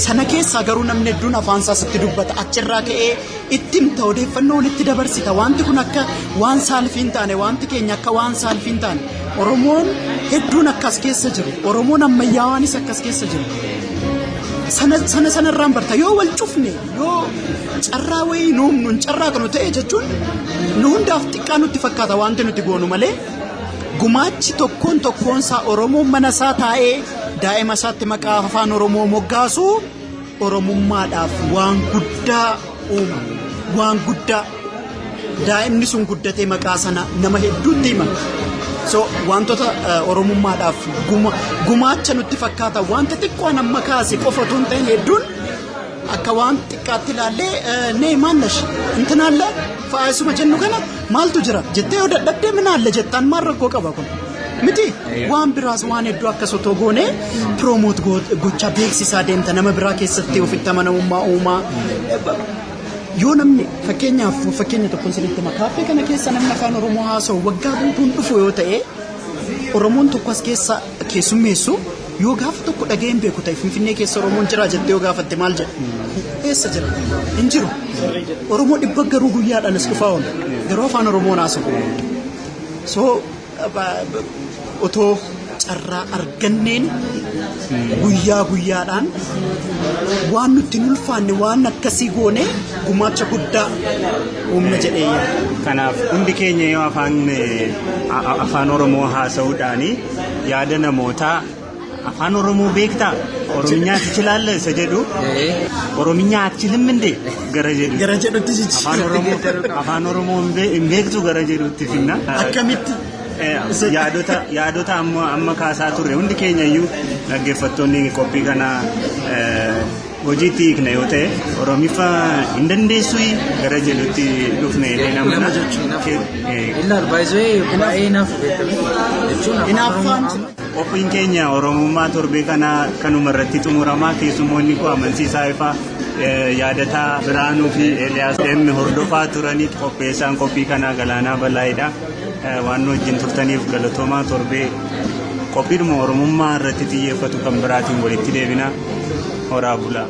Sana keessaa garuu namni hedduun afaansaa sitti dubbata achirraa ka'ee itti himta odeeffannoo walitti dabarsita wanti kun akka waan saalfiin taane wanti keenya akka waan saalfiin taane Oromoon hedduun akkas keessa jiru Oromoon ammayyaawaanis akkas keessa jiru sanarraan barta yoo wal cufne yoo carraa wayii nuun carraa kanu ta'e jechuun nu hundaaf xiqqaa nutti fakkaata wanti nuti goonu malee gumaachi tokkoonsaa Oromoon mana isaa taa'ee daa'ima isaatti maqaa afaan Oromoo moggaasu Oromummaadhaaf waan guddaa uuma waan guddaa daa'imni sun guddatee maqaa sana nama hedduutti hima so wantoota Oromummaadhaaf gumaacha nutti fakkaata wanta xiqqoon amma kaase qofatu hin ta'in hedduun akka waan xiqqaatti ilaallee nee maannash intinaalla faayisuma jennu kana maaltu jira jettee yoo dadhabdee minaalle jettaan maal rakkoo qaba kun miti waan biraas waan hedduu akkas otoo goonee promoot gochaa beeksisaa deemta nama biraa keessatti ofitti amanamummaa uumaa yoo namni fakkeenya tokkoon sinitti kaaffee kana keessa namni afaan Oromoo haasa'u waggaa guutuun dhufu yoo ta'e Oromoon tokko as keessa keessummeessu yoo gaafa tokko dhageen beeku ta'e Finfinnee keessa Oromoon jira jettee yoo gaafatte maal jedha eessa jira hin jiru Oromoo dhibba garuu guyyaadhaan as dhufaa oola garuu afaan Oromoon haasa'u so otoo carraa arganneen guyyaa guyyaadhaan waan nutti ulfaanne waan akkasii goone gumaacha guddaa humna jedhee kanaaf hundi keenya yoo afaan Oromoo haasa'uudhaani yaada namootaa afaan Oromoo beektaa Oromiyaa tichilaalla isa jedhu Oromiyaa achiliminde gara jedhutti afaan Oromoo hin beektu gara jedhutti finna akkamitti yaadota amma kaasaa turre hundi keenya iyyuu dhaggeeffattoonni qophii kana hojiitti hiikna yoo ta'e Oromiffa hin dandeessu gara jedhutti dhufne namna jechuun baay'ee naaf beekame jechuun Qophiin keenya Oromummaa torbee kana kanuma irratti xumuramaa keessummoonni koo amansiisaa ifaa yaadataa Biraanuu fi Eeliyaas Deemmi hordofaa turanii qopheessaan qophii kanaa Galaanaa Balaayidha. Waan wajjin turtaniif galatoomaa torbee qophiidhuma Oromummaa irratti xiyyeeffatu kan biraatiin walitti deebina. Horaa bulaa.